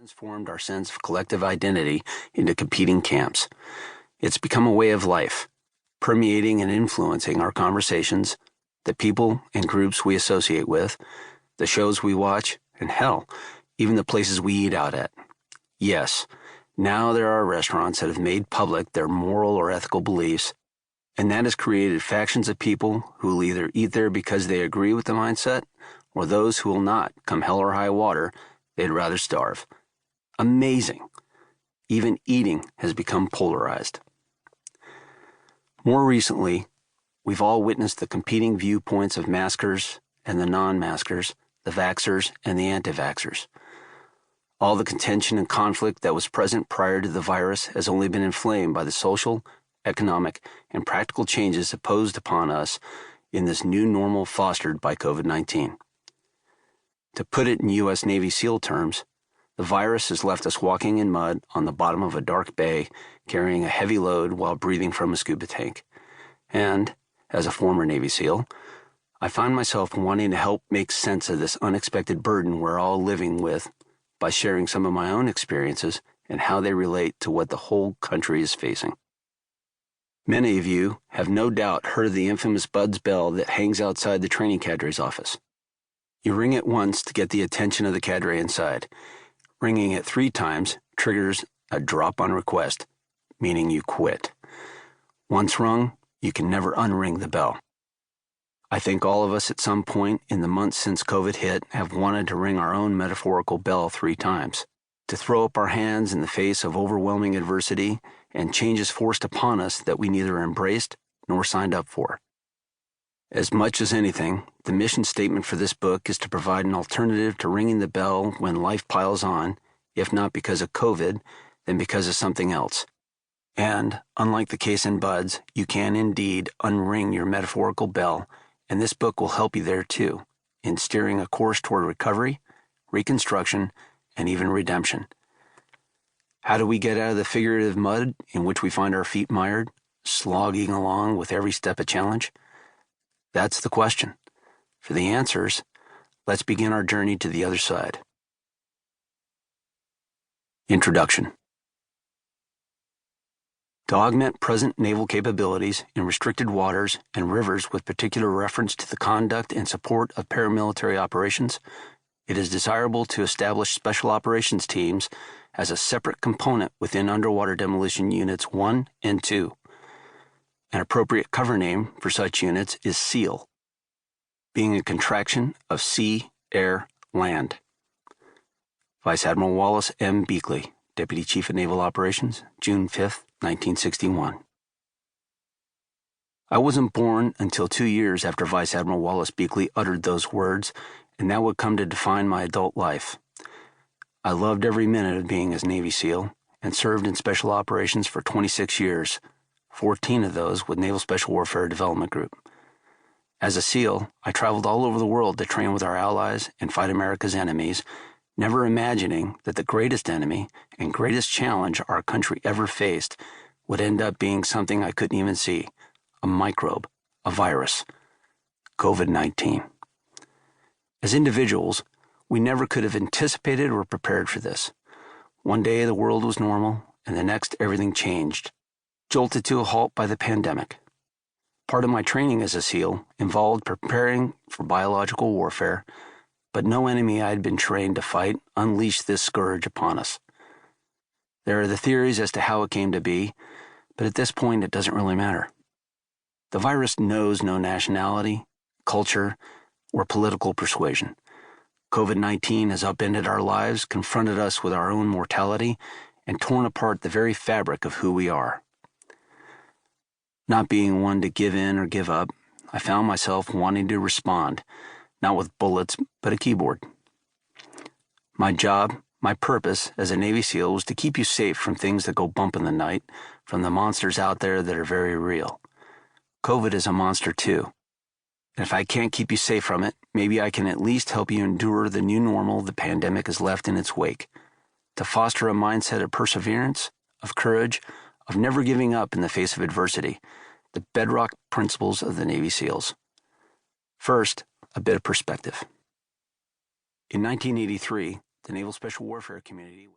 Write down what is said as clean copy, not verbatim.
transformed our sense of collective identity into competing camps. It's become a way of life, permeating and influencing our conversations, the people and groups we associate with, the shows we watch, and hell, even the places we eat out at. Yes, now there are restaurants that have made public their moral or ethical beliefs, and that has created factions of people who will either eat there because they agree with the mindset, or those who will not, come hell or high water, they'd rather starve. Amazing. Even eating has become polarized. More recently, we've all witnessed the competing viewpoints of maskers and the non-maskers, the vaxxers and the anti-vaxxers. All the contention and conflict that was present prior to the virus has only been inflamed by the social, economic, and practical changes imposed upon us in this new normal fostered by COVID-19. To put it in U.S. Navy SEAL terms, the virus has left us walking in mud on the bottom of a dark bay, carrying a heavy load while breathing from a scuba tank. And, as a former Navy SEAL, I find myself wanting to help make sense of this unexpected burden we're all living with by sharing some of my own experiences and how they relate to what the whole country is facing. Many of you have no doubt heard of the infamous Bud's bell that hangs outside the training cadre's office. You ring it once to get the attention of the cadre inside. Ringing it 3 times triggers a drop on request, meaning you quit. Once rung, you can never unring the bell. I think all of us at some point in the months since COVID hit have wanted to ring our own metaphorical bell 3 times, to throw up our hands in the face of overwhelming adversity and changes forced upon us that we neither embraced nor signed up for. As much as anything, the mission statement for this book is to provide an alternative to ringing the bell when life piles on, if not because of COVID, then because of something else. And, unlike the case in Bud's, you can indeed unring your metaphorical bell, and this book will help you there too, in steering a course toward recovery, reconstruction, and even redemption. How do we get out of the figurative mud in which we find our feet mired, slogging along with every step a challenge? That's the question. For the answers, let's begin our journey to the other side. Introduction. To augment present naval capabilities in restricted waters and rivers with particular reference to the conduct and support of paramilitary operations, it is desirable to establish special operations teams as a separate component within Underwater Demolition Units 1 and 2. An appropriate cover name for such units is SEAL, being a contraction of Sea, Air, Land. Vice Admiral Wallace M. Beakley, Deputy Chief of Naval Operations, June 5, 1961. I wasn't born until 2 years after Vice Admiral Wallace Beakley uttered those words, and that would come to define my adult life. I loved every minute of being a Navy SEAL and served in Special Operations for 26 years, 14 of those with Naval Special Warfare Development Group. As a SEAL, I traveled all over the world to train with our allies and fight America's enemies, never imagining that the greatest enemy and greatest challenge our country ever faced would end up being something I couldn't even see, a microbe, a virus, COVID-19. As individuals, we never could have anticipated or prepared for this. One day the world was normal, and the next everything changed, jolted to a halt by the pandemic. Part of my training as a SEAL involved preparing for biological warfare, but no enemy I had been trained to fight unleashed this scourge upon us. There are the theories as to how it came to be, but at this point it doesn't really matter. The virus knows no nationality, culture, or political persuasion. COVID-19 has upended our lives, confronted us with our own mortality, and torn apart the very fabric of who we are. Not being one to give in or give up, I found myself wanting to respond, not with bullets, but a keyboard. My job, my purpose as a Navy SEAL was to keep you safe from things that go bump in the night, from the monsters out there that are very real. COVID is a monster too. And if I can't keep you safe from it, maybe I can at least help you endure the new normal the pandemic has left in its wake, to foster a mindset of perseverance, of courage, of never giving up in the face of adversity, the bedrock principles of the Navy SEALs. First, a bit of perspective. In 1983, the Naval Special Warfare community